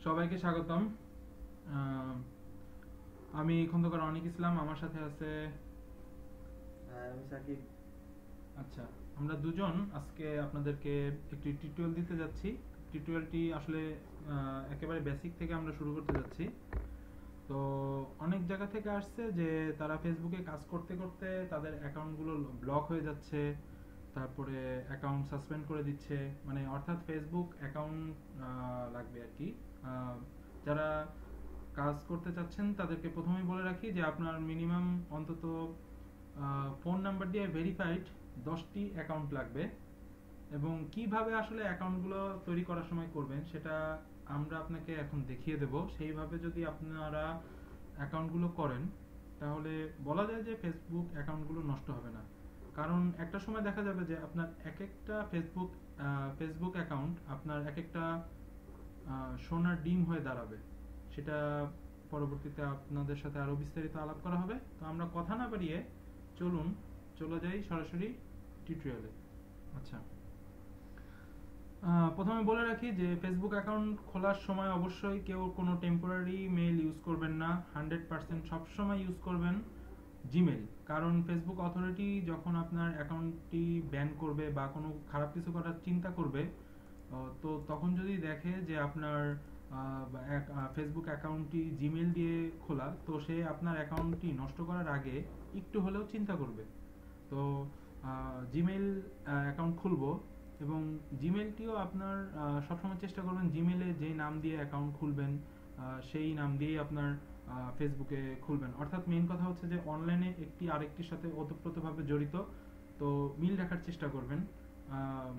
সবাইকে স্বাগতম। আহ, আমি খন্দকার অনিক ইসলাম, আমার সাথে আছে। হ্যাঁ, আমি সাকিব। আচ্ছা, আমরা দুজন আজকে আপনাদেরকে একটি টিউটোরিয়াল দিতে যাচ্ছি। টিউটোরিয়ালটি আসলে একেবারে বেসিক থেকে আমরা শুরু করতে যাচ্ছি। তো অনেক জায়গা থেকে আসছে যে তারা ফেসবুকে কাজ করতে করতে তাদের অ্যাকাউন্টগুলো ব্লক হয়ে যাচ্ছে, তারপরে অ্যাকাউন্ট সাসপেন্ড করে দিচ্ছে, মানে অর্থাৎ ফেসবুক অ্যাকাউন্ট লাগবে আর কি। আহ, যারা কাজ করতে চাচ্ছেন তাদেরকে প্রথমেই বলে রাখি যে আপনার মিনিমাম অন্তত ফোন নাম্বার দিয়ে ভেরিফাইড 10টি অ্যাকাউন্ট লাগবে। এবং কিভাবে আসলে অ্যাকাউন্টগুলো তৈরি করার সময় করবেন সেটা আমরা আপনাকে এখন দেখিয়ে দেব। সেইভাবে যদি আপনারা অ্যাকাউন্টগুলো করেন তাহলে বলা যায় যে ফেসবুক অ্যাকাউন্টগুলো নষ্ট হবে না। কারণ একটা সময় দেখা যাবে যে আপনার এক একটা ফেসবুক অ্যাকাউন্ট আপনার এক একটা সোনার ডিম হয়ে দাঁড়াবে। সেটা পরবর্তীতে আপনাদের সাথে আরো বিস্তারিত আলাপ করা হবে। তো আমরা কথা না বাড়িয়ে চলুন চলে যাই সরাসরি টিউটোরিয়ালে। আচ্ছা, প্রথমে বলে রাখি যে ফেসবুক অ্যাকাউন্ট খোলার সময় অবশ্যই কেউ কোনো টেম্পোরারি মেইল ইউজ করবেন না। 100% সবসময় ইউজ করবেন জিমেইল। কারণ ফেসবুক অথরিটি যখন আপনার অ্যাকাউন্টটি ব্যান করবে বা কোনো খারাপ কিছু করার চিন্তা করবে, তো তখন যদি দেখে যে আপনার ফেসবুক অ্যাকাউন্টটি জিমেইল দিয়ে খোলা, তো সে আপনার অ্যাকাউন্টটি নষ্ট করার আগে একটু হলেও চিন্তা করবে। তো জিমেইল অ্যাকাউন্ট খুলবো, এবং জিমেইলটিও আপনার সবসময় চেষ্টা করবেন জিমেইলে যেই নাম দিয়ে অ্যাকাউন্ট খুলবেন সেই নাম দিয়েই আপনার ফেসবুকে খুলবেন। অর্থাৎ মেইন কথা হচ্ছে যে অনলাইনে একটি আরেকটির সাথে ওতপ্রোতভাবে জড়িত, তো মিল রাখার চেষ্টা করবেন। আহ,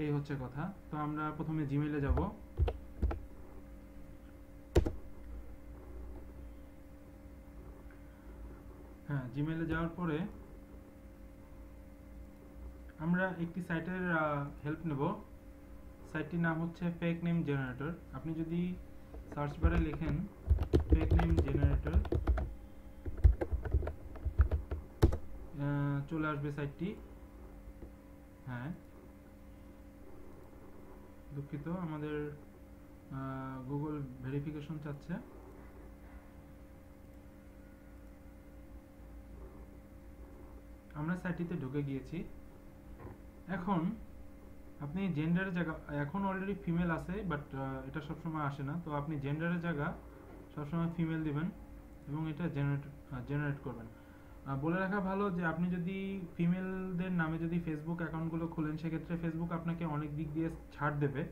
এই হচ্ছে কথা। তো আমরা প্রথমে জিমেইলে যাব। হ্যাঁ, জিমেইলে যাওয়ার পরে আমরা একটি সাইটের হেল্প নেব। সাইটটির নাম হচ্ছে ফেক নেম জেনারেটর। আপনি যদি সার্চ বারে লেখেন ফেক নেম জেনারেটর, চলে আসবে সাইটটি। হ্যাঁ, দুঃখিত, আমাদের গুগল ভেরিফিকেশন চাচ্ছে। আমরা সাইটটিতে ঢুকে গিয়েছি। এখন আপনি জেন্ডারের জায়গা, এখন অলরেডি ফিমেল আছে, বাট এটা সবসময় আসে না। তো আপনি জেন্ডারের জায়গা সবসময় ফিমেল দিবেন এবং এটা জেনারেট করবেন। বলে রাখা ভালো যে আপনি যদি ফিমেলদের নামে যদি ফেসবুক অ্যাকাউন্টগুলো খুলেন, সেক্ষেত্রে ফেসবুক আপনাকে অনেক দিক দিয়ে ছাড় দেবে।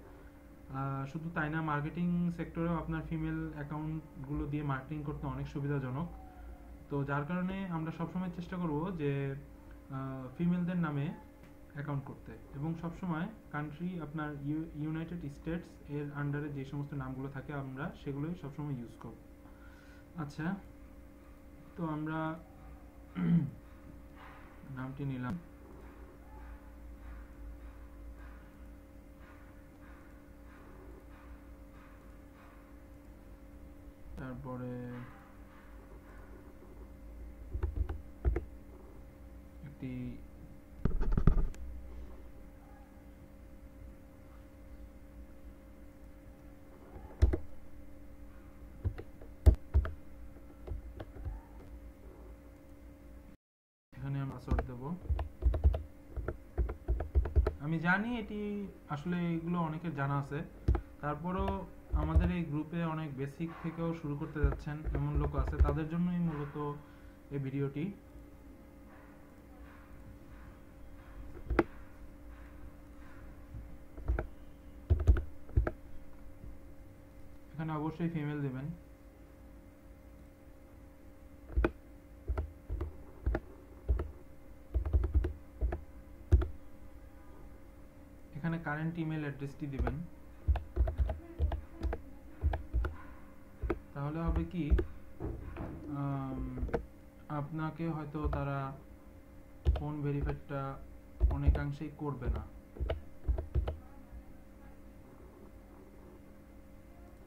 শুধু তাই না, মার্কেটিং সেক্টরেও আপনার ফিমেল অ্যাকাউন্টগুলো দিয়ে মার্কেটিং করতে অনেক সুবিধাজনক। তো যার কারণে আমরা সবসময় চেষ্টা করব যে ফিমেলদের নামে অ্যাকাউন্ট করতে, এবং সবসময় কান্ট্রি আপনার ইউনাইটেড স্টেটস এর আন্ডারে যে সমস্ত নামগুলো থাকে আমরা সেগুলোই সবসময় ইউজ করব। আচ্ছা, তো আমরা নামটি নিলাম। তারপরে একটি এখানে আমরা পাসওয়ার্ড দেব। আমি জানি এটি আসলে এগুলো অনেকের জানা আছে, তারপরও আমাদের এই গ্রুপে অনেক বেসিক থেকেও শুরু করতে যাচ্ছেন এমন লোক আছে, তাদের জন্যই মূলত এই ভিডিওটি। এখানে অবশ্যই ফিমেল দেবেন। এখানে কারেন্ট ইমেল অ্যাড্রেসটি দিবেন। তাহলে হবে কি, আম, আপনাকে হয়তো তারা ফোন ভেরিফাইডটা অনেকাংশেই করবে না।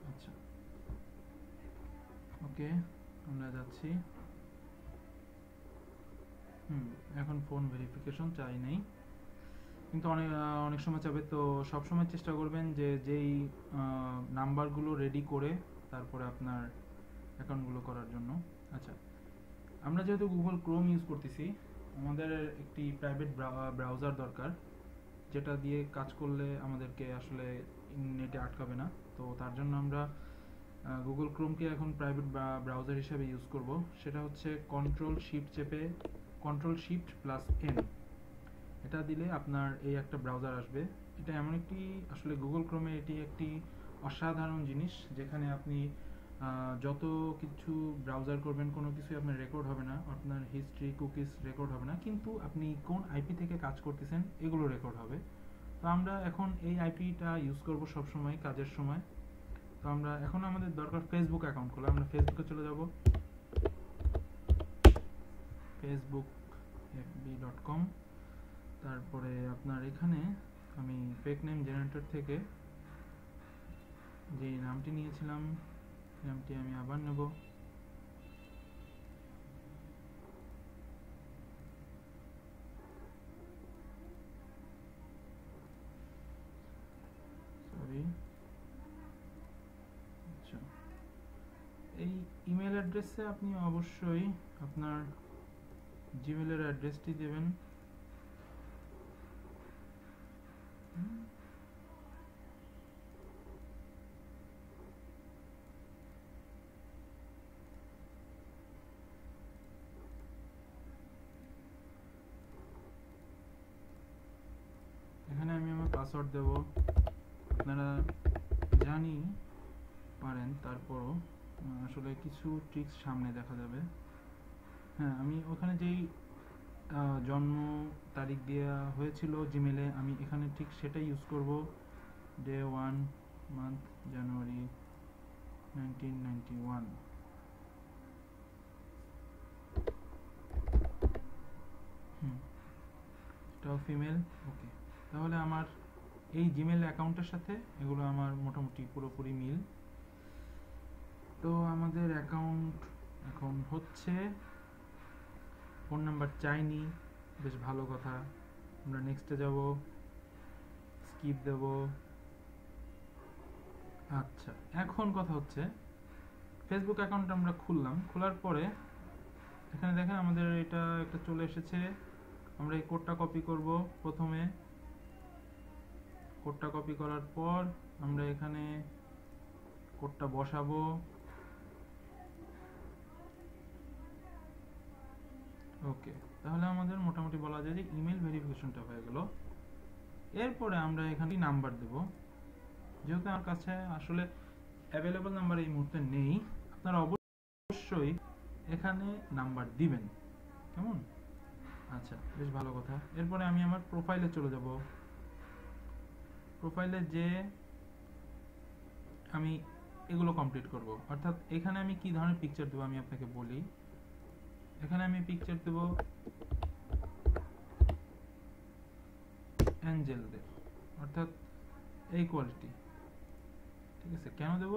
আচ্ছা, ওকে, আমরা যাচ্ছি। এখন ফোন ভেরিফিকেশন চাই নাই। কিন্তু অনেক সময় চাবে। তো সব সময় চেষ্টা করবেন যে যেই নাম্বারগুলো রেডি করে তারপরে আপনার অ্যাকাউন্টগুলো করার জন্য। আচ্ছা, আমরা যেহেতু গুগল ক্রোম ইউজ করতেছি, আমাদের একটি প্রাইভেট ব্রাউজার দরকার, যেটা দিয়ে কাজ করলে আমাদেরকে আসলে নেটে আটকাবে না। তো তার জন্য আমরা গুগল ক্রোমকে এখন প্রাইভেট ব্রাউজার হিসেবে ইউজ করব। সেটা হচ্ছে Ctrl+Shift+N। এটা দিলে আপনার এই একটা ব্রাউজার আসবে। এটা এমন একটি, আসলে গুগল ক্রোমে এটি একটি অসাধারণ জিনিস, যেখানে আপনি যত কিছু ব্রাউজার করবেন কোনো কিছুই আপনার রেকর্ড হবে না, আপনার হিস্ট্রি, কুকিজ রেকর্ড হবে না, কিন্তু আপনি কোন আইপি থেকে কাজ করতেছেন এগুলো রেকর্ড হবে। তো আমরা এখন এই আইপিটা ইউজ করব সবসময় কাজের সময়। তো আমরা এখন আমাদের দরকার ফেসবুক অ্যাকাউন্ট খোলা। আমরা ফেসবুকে চলে যাব, facebook.fb.com। তারপরে আপনার এখানে আমি ফেক নেম জেনারেটর থেকে যে নামটি নিয়েছিলাম নামটি আমি আবার নেব। সরি। আচ্ছা, এই ইমেল অ্যাড্রেসে আপনি অবশ্যই আপনার জিমেলের অ্যাড্রেসটি দেবেন। এখানে আমি আমার পাসওয়ার্ড দেব। আপনারা জানি পারেন, তারপরও আসলে কিছু ট্রিক্স সামনে দেখা যাবে। হ্যাঁ, আমি ওখানে যেই জন্ম তারিখ দেওয়া হয়েছিল জিমেলে, আমি এখানে ঠিক সেটাই ইউজ করব। ডে 1 মান্থ জানুয়ারি 1991। এটাও ফিমেল। ওকে, তাহলে আমার এই জিমেল অ্যাকাউন্টের সাথে এগুলো আমার মোটামুটি পুরোপুরি মিল। তো আমাদের অ্যাকাউন্ট এখন হচ্ছে, ফোন নাম্বার চাইনি, বেশ ভালো কথা। আমরা নেক্সটে যাব, স্কিপ দেব। আচ্ছা, এখন কথা হচ্ছে ফেসবুক অ্যাকাউন্ট আমরা খুললাম, খোলার পরে এখানে দেখেন আমাদের এটা একটা চলে এসেছে। আমরা এই কোডটা কপি করব। প্রথমে কোডটা কপি করার পর আমরা এখানে কোডটা বসাবো। ওকে, তাহলে আমাদের মোটামুটি বলা যায় যে ইমেল ভেরিফিকেশনটা হয়ে গেল। এরপরে আমরা এখানে নাম্বার দেব। যেহেতু আমার কাছে আসলে অ্যাভেলেবল নাম্বার এই মুহূর্তে নেই, আপনারা অবশ্যই এখানে নাম্বার দিবেন। কেমন? আচ্ছা, বেশ ভালো কথা। এরপরে আমি আমার প্রোফাইলে চলে যাব। প্রোফাইলে যে আমি এগুলো কমপ্লিট করব, অর্থাৎ এখানে আমি কি ধরনের পিকচার দেবো আমি আপনাকে বলি। এখানে আমি পিকচার দেব অ্যাঞ্জেলদের, অর্থাৎ এই কোয়ালিটি। ঠিক আছে, কেন দেব?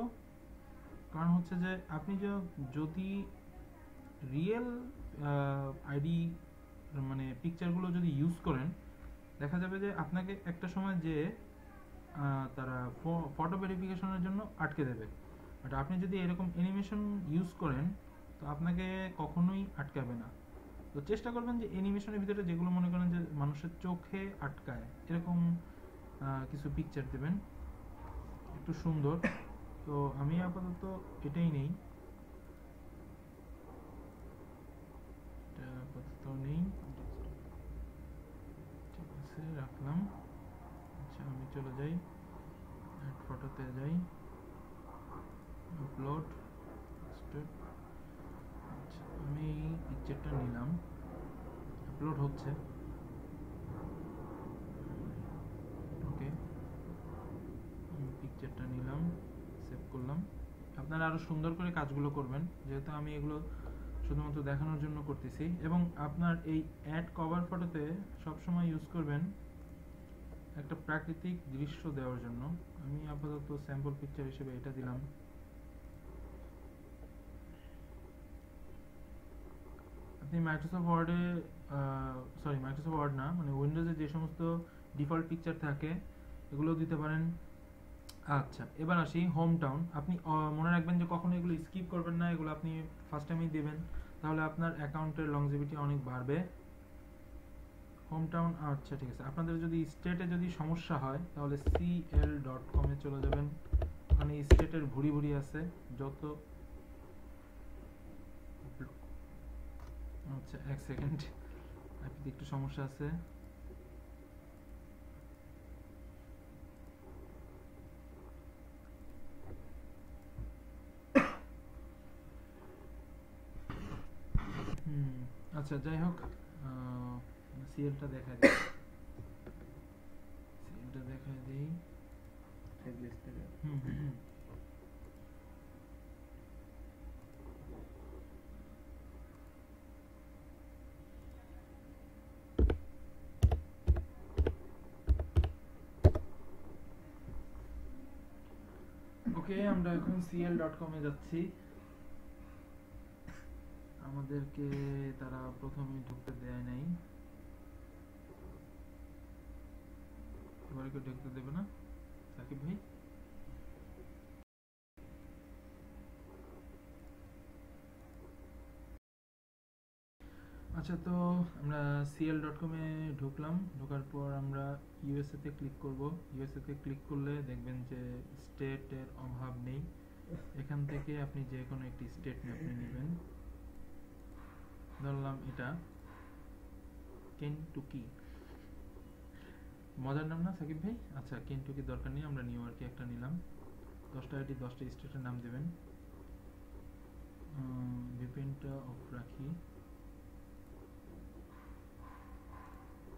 কারণ হচ্ছে যে আপনি যদি রিয়েল আইডি মানে পিকচারগুলো যদি ইউজ করেন, দেখা যাবে যে আপনাকে একটা সময় যে তারা ফটো ভেরিফিকেশনের জন্য আটকে দেবে। বাট আপনি যদি এরকম অ্যানিমেশন ইউজ করেন তো আপনাকে কখনোই আটকাবে না। তো চেষ্টা করবেন যে অ্যানিমেশনের ভিতরে যেগুলো মনে করেন যে মানুষের চোখে আটকায় এরকম কিছু পিকচার দেবেন, একটু সুন্দর। তো আমি আপাতত এটাই নেই, এটা আপাতত নেই। ঠিক আছে, রাখলাম। আচ্ছা, আমি চলে যাই, অ্যাড ফটোতে যাই, আপলোড। আচ্ছা, আমি এই পিকচারটা নিলাম, আপলোড হচ্ছে। ওকে, আমি পিকচারটা নিলাম, সেভ করলাম। আপনারা আরো সুন্দর করে কাজগুলো করবেন, যেহেতু আমি এগুলো শুধুমাত্র দেখানোর জন্য করতেছি। এবং আপনার এই অ্যাড কভার ফটোতে সবসময় ইউজ করবেন একটা প্রাকৃতিক দৃশ্য দেওয়ার জন্য। আমি আপাতত স্যাম্পল পিকচার হিসেবে এটা দিলাম। আপনি মাইক্রোসফট ওয়ার্ডে, মাইক্রোসফট ওয়ার্ড না, মানে উইন্ডোজে যে সমস্ত ডিফল্ট পিকচার থাকে, এগুলো দিতে পারেন। আচ্ছা, এবার আসি হোম টাউন। আপনি মনে রাখবেন যে কখনো এগুলো স্কিপ করবেন না, এগুলো আপনি ফার্স্ট টাইমেই দিবেন, তাহলে আপনার অ্যাকাউন্টের লংজিভিটি অনেক বাড়বে। হোম টাউন, আচ্ছা ঠিক আছে। আপনাদের যদি স্টেটে যদি সমস্যা হয় তাহলে cl.com এ চলে যাবেন, ওখানে স্টেটের ভুরি ভুরি আছে যত। আচ্ছা এক সেকেন্ড, আইপিতে একটু সমস্যা আছে। আচ্ছা যাই হোক, সিএলটা দেখাই দিই, সিএলটা দেখাই দিই। চেকলিস্ট থেকে ওকে, আমরা এখন cl.com এ যাচ্ছি। আমাদেরকে তারা প্রথমে ঢুকতে দেয় নাই, এবারে কেউ ঢুকতে দেবে না। সাকিব ভাই, আচ্ছা তো আমরা cl.com এ ঢুকলাম। ঢোকার পর আমরা ইউএসএ তে ক্লিক করব। ইউএসএ তে ক্লিক করলে দেখবেন যে স্টেটের অভাব নেই, এখান থেকে আপনি যে কোনো একটি স্টেট আপনি নেবেন। ধরলাম এটা কেনটুকি, মজার নাম না সাকিব ভাই? আচ্ছা কেনটুকি দরকার নেই, আমরা নিউ ইয়র্কে একটা নিলাম। 10টা আইডি 10টা স্টেটের নাম দেবেন। ভিপিএনটা অফ রাখি।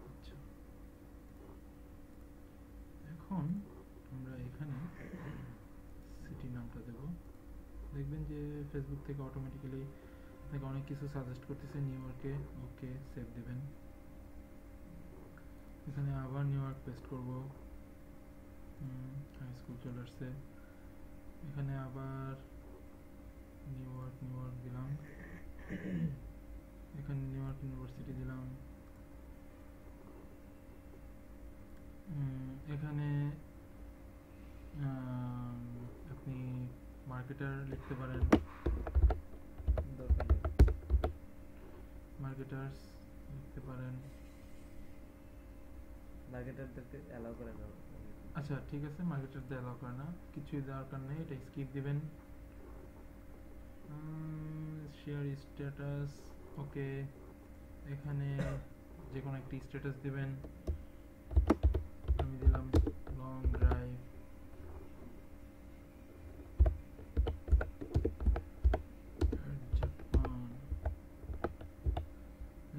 আচ্ছা, এখন আমরা এখানে সিটি নামটা দেব। দেখবেন যে ফেসবুক থেকে অটোমেটিক্যালি আপনাকে অনেক কিছু সাজেস্ট করতেছে নিউ ইয়র্কে। ওকে, সেভ দেবেন। এখানে আবার নিউ ইয়র্ক পেস্ট করব। হাই স্কুল চলে আসছে। এখানে আবার নিউ ইয়র্ক দিলাম। এখানে নিউ ইয়র্ক ইউনিভার্সিটি দিলাম। এখানে আপনি মার্কেটার লিখতে পারেন, দরকার নেই। মার্কেটার্স লিখতে পারেন। মার্কেটারদেরকে অ্যালাউ করে দাও। আচ্ছা ঠিক আছে, মার্কেটারদের অ্যালাউ করে না, কিছুই দরকার নেই, এটা স্কিপ দিবেন। শেয়ার স্ট্যাটাস, ওকে, এখানে যে কোনো একটি স্ট্যাটাস দিবেন। আমি দিলাম লং ড্রাইভ।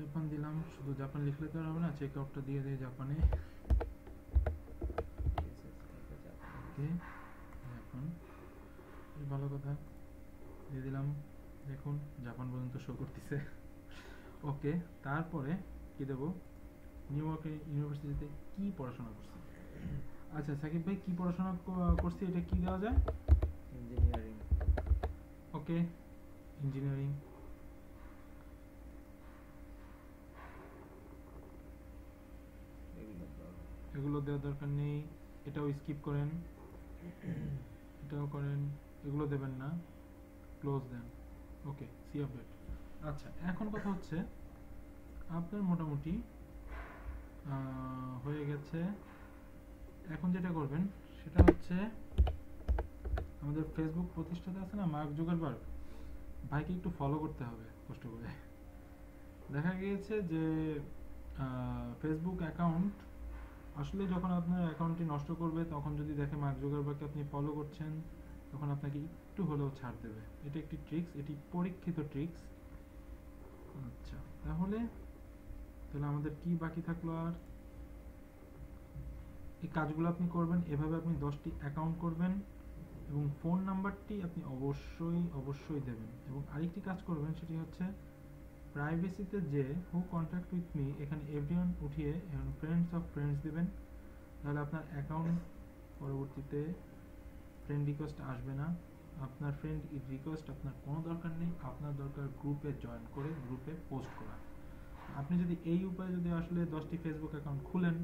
জাপান দিলাম, শুধু জাপান লিখলে তো আর হবে না, চেক আউটটা দিয়ে দিই জাপানে। ওকে, জাপান ভালো কথা, দিয়ে দিলাম। দেখুন জাপান পর্যন্ত শো করতেছে। ওকে, তারপরে কি দেব? নিউ ইয়র্কের ইউনিভার্সিটিতে কি পড়াশোনা করছি? আচ্ছা সাকিব ভাই, কি পড়াশোনা করছি এটা কি দেওয়া যায়? ইঞ্জিনিয়ারিং। ওকে, ইঞ্জিনিয়ারিং। এগুলো দেওয়ার দরকার নেই, এটাও স্কিপ করেন, এটাও করেন, এগুলো দেবেন না, ক্লোজ দেন। ওকে, সি আপডেট। আচ্ছা এখন কথা হচ্ছে আপনার মোটামুটি হয়ে গেছে। এখন যেটা করবেন সেটা হচ্ছে আমাদের ফেসবুক প্রতিষ্ঠাতা আছে না মার্ক জুকারবার্গ, ভাইকে একটু ফলো করতে হবে কষ্ট করে। দেখা গিয়েছে যে ফেসবুক অ্যাকাউন্ট আসলে যখন আপনার অ্যাকাউন্টটি নষ্ট করবে, তখন যদি দেখে মার্ক জুকারবার্গকে আপনি ফলো করছেন, তখন আপনাকে একটু হলেও ছাড় দেবে। এটা একটি ট্রিক্স, এটি পরীক্ষিত ট্রিক্স। আচ্ছা তাহলে আমাদের কি বাকি থাকলো আর? এই কাজগুলো আপনি করবেন, এভাবে আপনি 10টি অ্যাকাউন্ট করবেন এবং ফোন নাম্বারটি আপনি অবশ্যই দেবেন। এবং আরেকটি কাজ করবেন, সেটি হচ্ছে প্রাইভেসিতে যে হু কন্ট্যাক্ট উইথ মি, এখানে এভরিওয়ান উঠিয়ে ফ্রেন্ডস অফ ফ্রেন্ডস দিবেন। তাহলে আপনার অ্যাকাউন্ট পরবর্তীতে ফ্রেন্ড রিকোয়েস্ট আসবে না। আপনার ফ্রেন্ড রিকোয়েস্ট আপনার কোনো দরকার নেই, আপনার দরকার গ্রুপে জয়েন করে গ্রুপে পোস্ট করা। আপনি যদি এই উপায়ে যদি আসলে 10টি ফেসবুক অ্যাকাউন্ট খুলেন,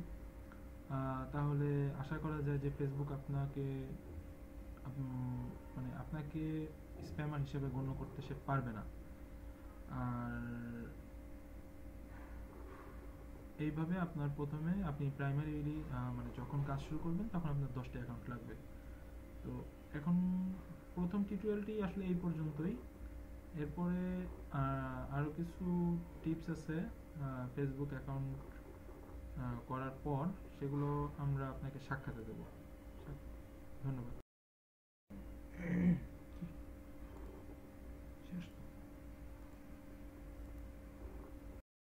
তাহলে আশা করা যায় যে ফেসবুক আপনাকে মানে আপনাকে স্প্যামার হিসেবে গণ্য করতে সে পারবে না। আর এইভাবে আপনার প্রথমে আপনি প্রাইমারিলি মানে যখন কাজ শুরু করবেন তখন আপনার 10টা অ্যাকাউন্ট লাগবে। তো এখন প্রথম টিউটোরিয়ালটি আসলে এই পর্যন্তই। এরপরে আরও কিছু টিপস আছে ফেসবুক অ্যাকাউন্ট করার পর, সেগুলো আমরা আপনাকে সাক্ষাতে দেব। ধন্যবাদ।